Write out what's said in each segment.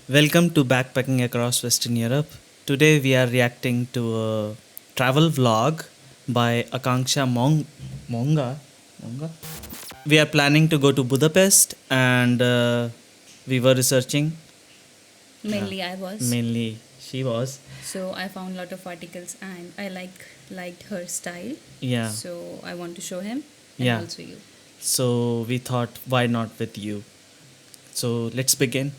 Welcome to Backpacking Across Western Europe. Today we are reacting to a travel vlog by Akanksha Monga. We are planning to go to Budapest and we were researching. Mainly I was. Mainly she was. So I found a lot of articles and I liked her style. Yeah. So I want to show him and Yeah. also you. So we thought, why not with you? So let's begin.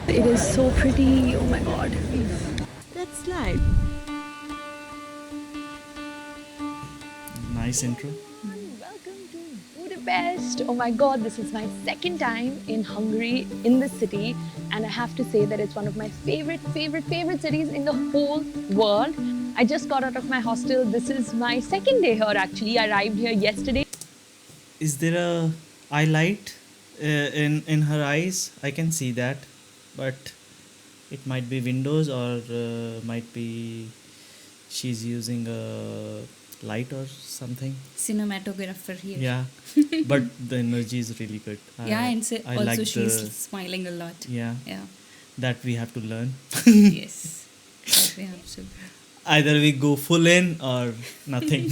It is so pretty. Oh my god. Let's slide. Nice intro. Welcome to Budapest. Oh my god, this is my second time in Hungary, in the city, and I have to say that it's one of my favorite cities in the whole world. I just got out of my hostel. This is my second day here actually. I arrived here yesterday. Is there a highlight in her eyes? I can see that, but it might be windows or might be she's using a light or something. Cinematographer here. Yeah, but the energy is really good. Yeah, and I also like she's the smiling a lot. yeah Yeah. that we have to learn. Yes. That we have to. Either we go full in or nothing.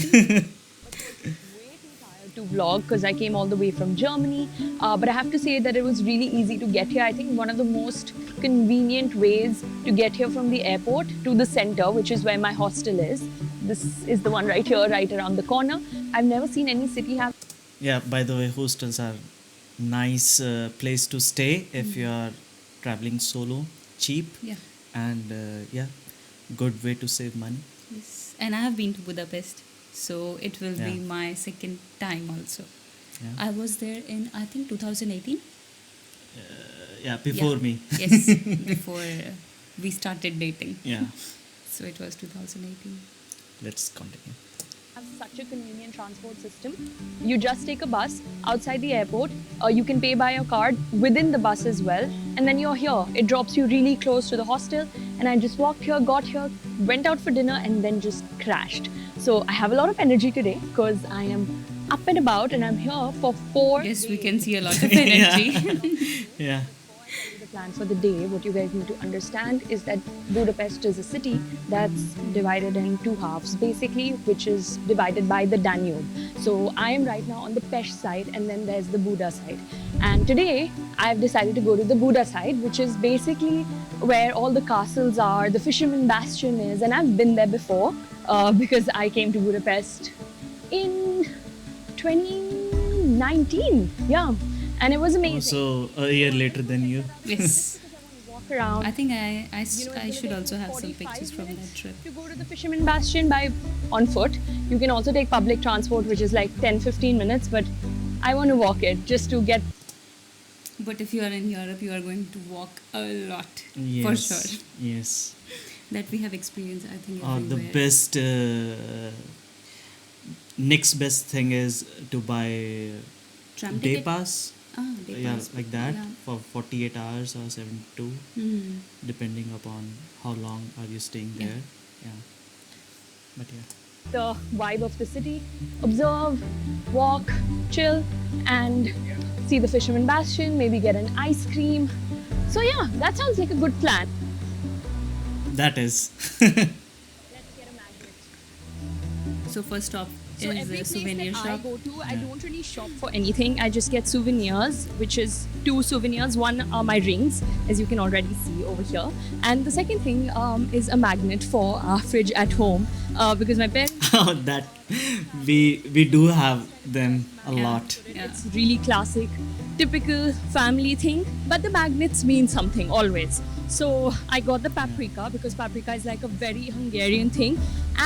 To vlog because I came all the way from Germany. But I have to say that it was really easy to get here. I think one of the most convenient ways to get here from the airport to the center, which is where my hostel is. This is the one right here, right around the corner. I've never seen any city have. Yeah, by the way, hostels are nice place to stay if you are traveling solo, cheap, Yeah. and yeah, good way to save money. Yes. And I have been to Budapest. So it will be Yeah. my second time also. Yeah, I was there in I think 2018. yeah, before Yeah. me. Yes, before we started dating. Yeah, So it was 2018. let's continue. Have such a convenient transport system. You just take a bus outside the airport. You can pay by your card within the bus as well, and then you're here. It drops you really close to the hostel, and I just walked here, got here, went out for dinner, and then just crashed. So I have a lot of energy today because I am up and about, and I'm here for 4 Yes, we days. can see a lot of energy. Yeah, The plan for the day, what you guys need to understand is that Budapest is a city that's divided in two halves, basically, which is divided by the Danube. So I am right now on the Pest side, and then there's the Buda side. And today I've decided to go to the Buda side, which is basically where all the castles are, the Fisherman Bastion is, and I've been there before because I came to Budapest in 2019. Yeah. And it was amazing. also a year later than you. Yes. Walk around. I think I You should know, also have some 45 pictures from that minutes trip. To go to the Fisherman Bastion by on foot. You can also take public transport, which is like 10-15 minutes, but I want to walk it just to get. But if you are in Europe, you are going to walk a lot. Yes, For sure. Yes. That we have experienced, I think, Or the everywhere. best. Next best thing is to buy Tram day ticket? pass. Ah, day Yeah, pass. like that Yeah. for 48 hours or 72, Mhm. depending upon how long are you staying Yeah. there. Yeah. But yeah. The vibe of the city, observe, walk, chill, and see the Fisherman Bastion, maybe get an ice cream. So, yeah, that sounds like a good plan. That is. So first stop So is every a place souvenir that shop. I go to, I don't really shop for anything. I just get souvenirs, which is 2 souvenirs. One are my rings, as you can already see over here, and the second thing is a magnet for our fridge at home because my parents. That we do have them a Yeah. lot. Yeah. It's really classic, typical family thing, but the magnets mean something always. So I got the paprika because paprika is like a very Hungarian thing,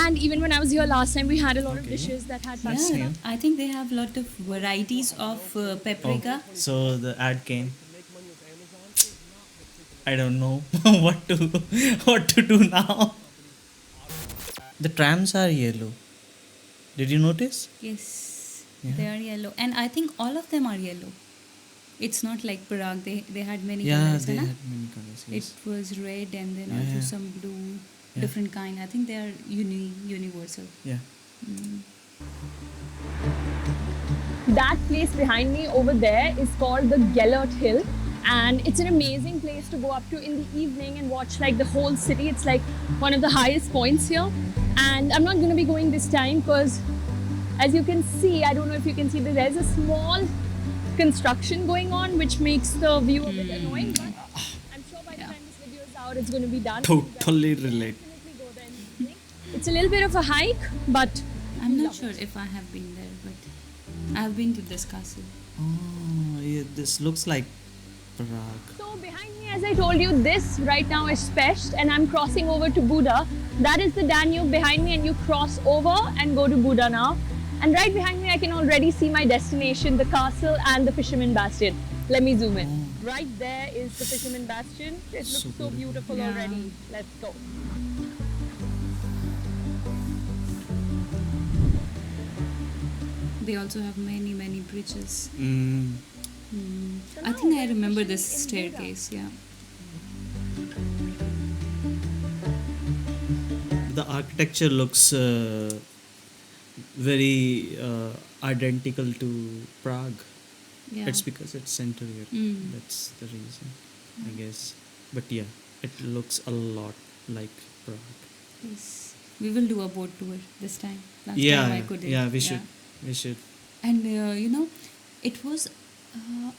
and even when I was here last time, we had a lot of Okay. dishes that had That's paprika. new. I think they have a lot of varieties of paprika. Oh, so the ad came. I don't know what to do now. The trams are yellow. Did you notice? Yes, Yeah. they are yellow, and I think all of them are yellow. It's not like Prague. They had many Yeah, colors. they है ना? had many colors. Yes. It was red and then Yeah, also yeah. some blue, Yeah. different kind. I think they are universal. Yeah. That place behind me over there is called the Gellert Hill, And it's an amazing place to go up to in the evening and watch like the whole city. It's like one of the highest points here. And I'm not going to be going this time because, as you can see, I don't know if you can see, that there's a small construction going on which makes the view a bit annoying. But I'm sure by the time this video is out, it's going to be done. Totally relate. Definitely go there in the evening. It's a little bit of a hike, but I'm not sure if I have been there, but I've been to this castle. Oh, yeah, this looks like Prague. so behind me, as I told you, this right now is Pest, and I'm crossing over to Buda. That is the Danube behind me, and you cross over and go to Buda now. And right behind me, I can already see my destination, the castle and the Fisherman Bastion. Let me zoom in. Right there is the Fisherman Bastion. It looks So so beautiful Yeah. already. Let's go. They also have many, many bridges. Mm. I think I remember this staircase, yeah. The architecture looks very identical to Prague. Yeah. It's because it's center here. Mm. That's the reason, I guess. But yeah, it looks a lot like Prague. Yes. We will do a boat tour this time. Last Yeah, time I couldn't. yeah, we should. We should. And it was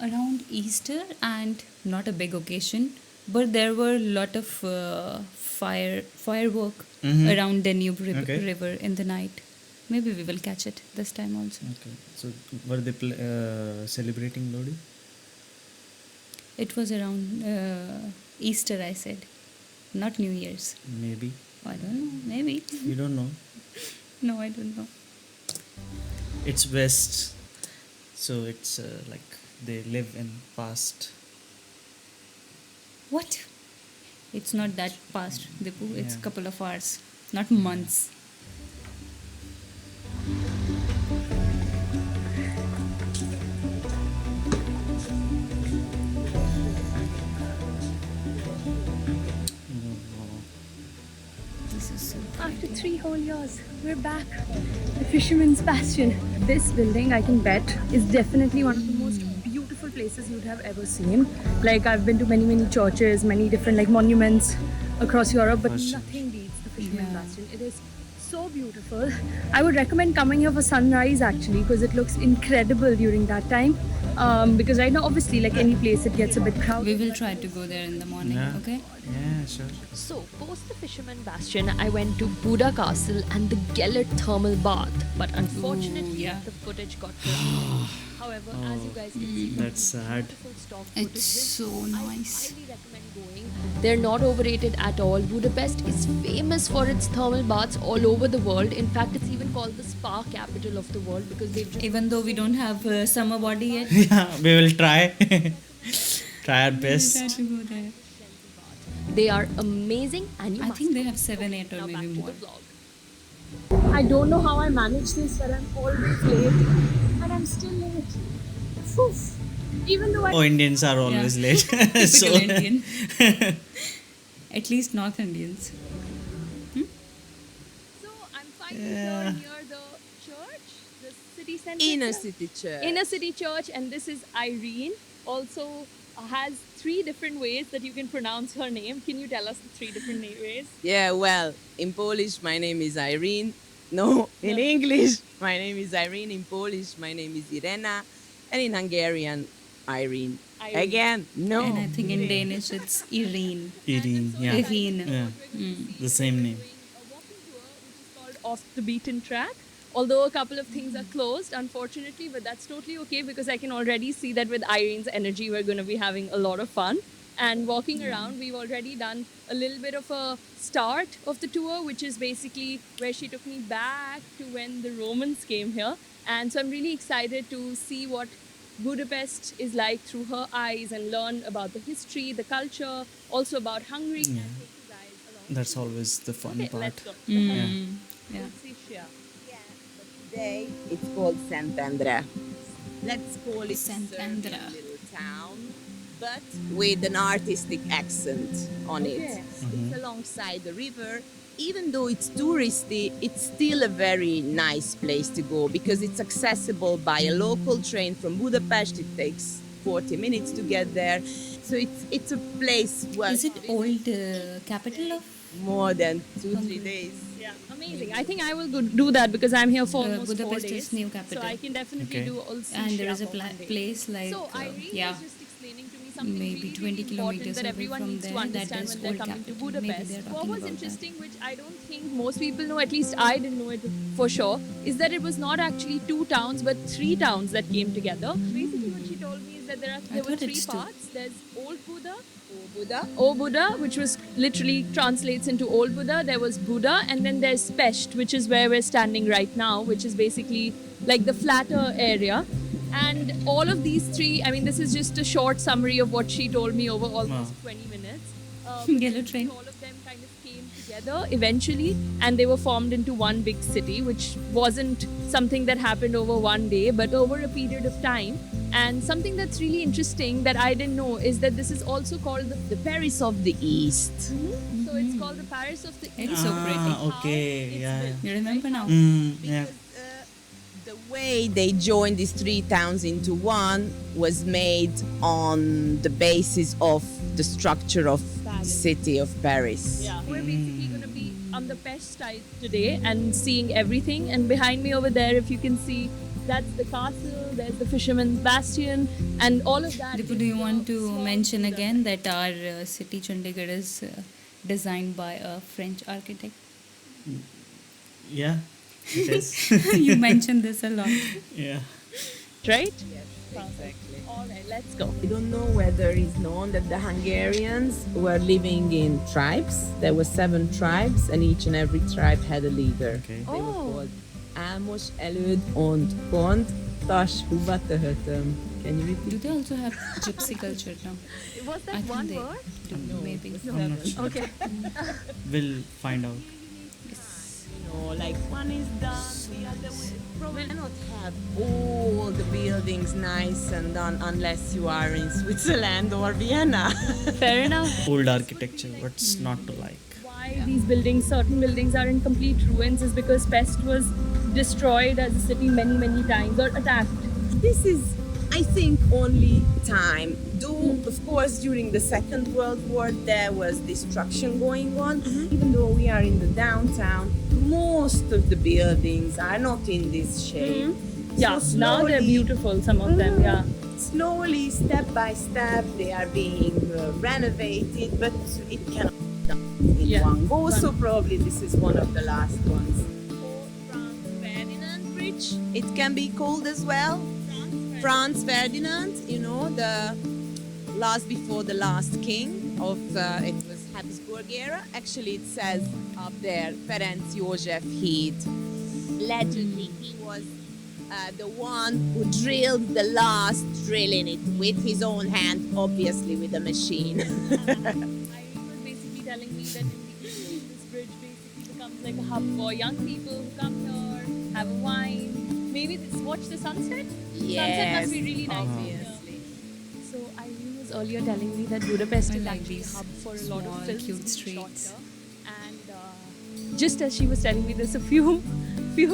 around Easter and not a big occasion, but there were a lot of firework Mhm. around Danube Okay. river in the night. Maybe we will catch it this time also. Okay. So were they celebrating Lodi? It was around Easter, I said, not New Year's. Maybe. I don't know. Maybe. You don't know. No, I don't know. It's West, so it's like they live in past. What? It's not that past, Dipu. It's a Yeah. couple of hours, not months. This is so After 3 whole years, we're back. The Fisherman's Bastion. This building, I can bet, is definitely one of the most beautiful places you'd have ever seen. Like, I've been to many, many churches, many different like monuments across Europe, but Bastion. nothing beats the Fisherman's Yeah. Bastion. It is so beautiful. I would recommend coming here for sunrise actually, because it looks incredible during that time. Because right now, obviously, like any place, it gets a bit crowded. We will try to go there in the morning, Yeah. okay? Yeah, sure. So, post the Fisherman Bastion, I went to Buda Castle and the Gellert Thermal Bath. But unfortunately, Ooh, yeah. the footage got corrupted. However, as you guys can see, from That's the sad. beautiful stock It's footages, so nice. I highly recommend going. They're not overrated at all. Budapest is famous for its thermal baths all over the world. In fact, it's even called the spa capital of the world because they've just Even though we don't have summer body yet, Yeah, we will try. Try our we will try best. to go there. They are amazing, and you I must think they have 7, 8 or now back maybe to more. the vlog. I don't know how I manage this, but I'm always late, and I'm still late. Phew. Even though I Oh, Indians are always Yeah. late. Typical Indian. At least North Indians. so I'm finally Yeah. here near the church, the city center. Inner City Church. Inner City Church, and this is Irene. Also has 3 different ways that you can pronounce her name. Can you tell us the 3 different ways? Yeah, well, in Polish, my name is Irene. No, in English, my name is Irene. In Polish, my name is Irena. And in Hungarian, Irene. Irene. Again, no. And I think in Danish it's Irene. Irene, yeah. Irene. Yeah, the same name. A walking tour which is called Off the Beaten Track. Although a couple of things are closed, unfortunately, but that's totally okay because I can already see that with Irene's energy, we're going to be having a lot of fun. And walking around, we've already done a little bit of a start of the tour, which is basically where she took me back to when the Romans came here. And so I'm really excited to see what Budapest is like through her eyes and learn about the history, the culture, also about Hungary. And take you guys along. That's always the fun Okay, part. let's go. Mm. Yeah. Lucia. Today, it's called Szentendre. Let's call it Szentendre. Serbian little town, but with an artistic accent on it. It's alongside the river. Even though it's touristy, it's still a very nice place to go because it's accessible by a local train from Budapest. It takes 40 minutes to get there. So it's a place well Is it old capital of more than 2-3 Hungary? days. Yeah, amazing. I think I will do that because I'm here for almost 4 Budapest days. is new capital. So I can definitely Okay. do also. And there is a place like So Irene yeah, was just explaining to me something maybe really, 20 really important kilometers that away everyone from needs to there, that understand is when they're old coming to capital. Maybe Budapest. they're What talking was about interesting, which I don't think most people know, at least I didn't know it for sure, is that it was not actually 2 towns but 3 towns that came together. Basically, what she told me is that there were thought 3 it's 2. parts. There's Old Buda, Buddha. O Buddha, which was literally translates into Old Buddha. There was Buddha, and then there's Pest, which is where we're standing right now, which is basically like the flatter area. And all of these 3, I mean, this is just a short summary of what she told me over almost Wow. 20 minutes. Yellow train. All of them kind of came together eventually, and they were formed into one big city, which wasn't something that happened over one day, but over a period of time. And something that's really interesting that I didn't know is that this is also called the Paris of the East. so it's called the Paris of the It's so pretty. Okay, How it's yeah. built. You remember now? Yeah. The way they joined these 3 towns into one was made on the basis of the structure of the city of Paris. Yeah, we're basically going to be on the Pest side today and seeing everything. And behind me over there, if you can see, that's the castle, there's the Fisherman's Bastion, and all of that. Dipu, is do you want the to small mention Buddha. again that our city Chandigarh is designed by a French architect? Yeah. It is. You mentioned this a lot. Yeah. Right? Yes, exactly. All right, let's go. I don't know whether it's known that the Hungarians were living in tribes. There were 7 tribes, and each and every tribe had a leader. Okay. They were Oh. called Ámos, Előd, und Pont, Tas, Huba, Töhötöm. Can you Do repeat? they also have gypsy culture now? Was I that think one they word? do, maybe. I'm not sure. Okay. We'll find out. Like one is done, the other way. Probably cannot have all the buildings nice and done unless you are in Switzerland or Vienna. Fair enough. Old architecture, what's not to like? Why these buildings, certain buildings are in complete ruins is because Pest was destroyed as a city many, many times or attacked. This is, I think, only time. Though, of course, during the Second World War, there was destruction going on. Even though we are in the downtown, most of the buildings are not in this shape. Yeah, So now they're slowly- beautiful, some of them, yeah. Slowly, step by step, they are being renovated, but it cannot be done in Yeah. one go. So probably this is one of the last ones. Franz Ferdinand Bridge. It can be called as well. Franz Ferdinand, you know, the last before the last king of it was Habsburg era. Actually, it says up there Ferenc József Híd. Allegedly, he was the one who drilled the last drill in it with his own hand, obviously with a machine. Irene was basically telling me that in the evening, this bridge basically becomes like a hub for young people who come here, have a wine, maybe watch the sunset. Sunset must be really nice. Obviously. So Irene was earlier telling me that Budapest I is like actually a these hub for a lot small, of films cute being shot streets. here. And just as she was telling me this a few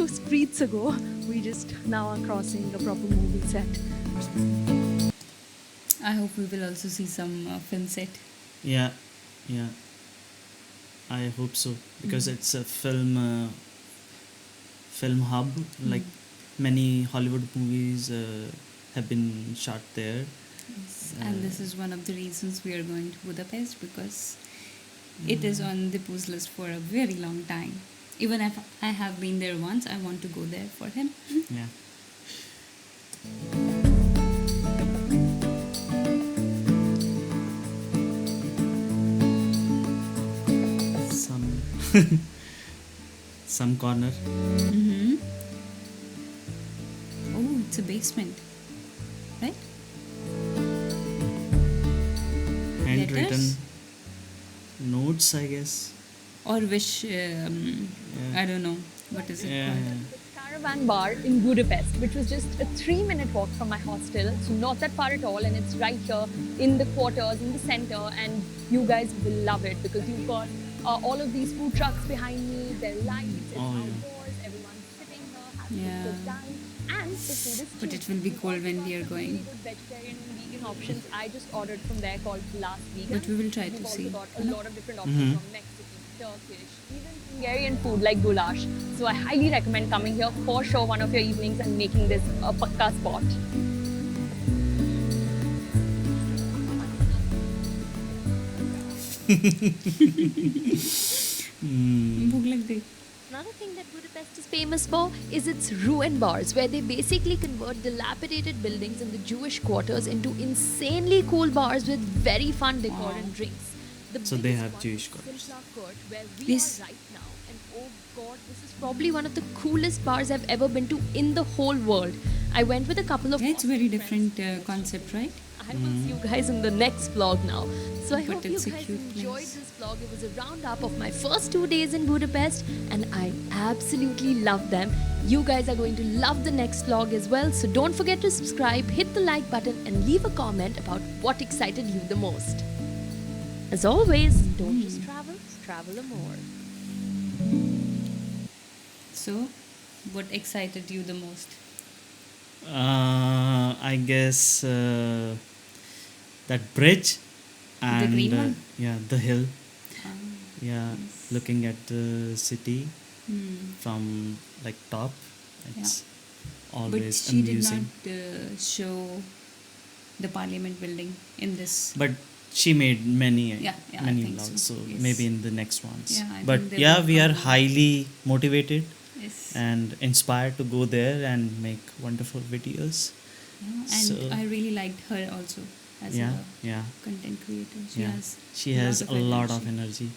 streets ago, we just now are crossing a proper movie set. I hope we will also see some film set. Yeah. Yeah. I hope so because it's a film hub. Like many Hollywood movies have been shot there. And this is one of the reasons we are going to Budapest because it is on Dipu's list for a very long time. Even if I have been there once, I want to go there for him. Yeah. Some some corner. Mm-hmm. Oh, it's a basement, right? Handwritten Letters? notes, I guess. Or wish, I don't know, what is it Yeah. called? The Caravan Bar in Budapest, which was just a 3-minute walk from my hostel, so not that far at all, and it's right here in the quarters, in the center, and you guys will love it because you've got all of these food trucks behind me, there are lights, it's Oh, yeah. outdoors, everyone's sitting here having Yeah. a good time. And the food is But cheap. it will be cold when we are Some going. really good vegetarian and vegan options. I just ordered from there called Last Vegan. But we will try We've to also see. got a lot of different options from Mexican, Turkish, even Hungarian food like goulash. So I highly recommend coming here for sure one of your evenings and making this a pakka spot. भूख लग गई. Another thing that Budapest is famous for is its ruin bars, where they basically convert dilapidated buildings in the Jewish quarters into insanely cool bars with very fun decor and drinks. The So they biggest have one Jewish is quarters. Silkla Court, where we Yes. are right now. And oh god, this is probably one of the coolest bars I've ever been to in the whole world. I went with a couple of Yeah, it's very friends. different concept, right? I will see you guys in the next vlog now. So I But hope you it's a guys cute enjoyed place. this vlog. It was a roundup of my first 2 days in Budapest and I absolutely loved them. You guys are going to love the next vlog as well. So don't forget to subscribe, hit the like button and leave a comment about what excited you the most. As always, don't just travel a more. So, what excited you the most? I guess that bridge and green one? yeah, the hill. Um, Yeah, looking at the city hmm. from like top. It's But always she did amusing. not show the Parliament building in this. But she made many Yeah, I many think vlogs, so, so yes. maybe in the next ones. Yeah, I but think they yeah, will we are come. highly motivated Yes. and inspired to go there and make wonderful videos. Yeah, and so- I really liked her also as Yeah, a yeah, content creator. She yeah. has She has a lot of energy. energy.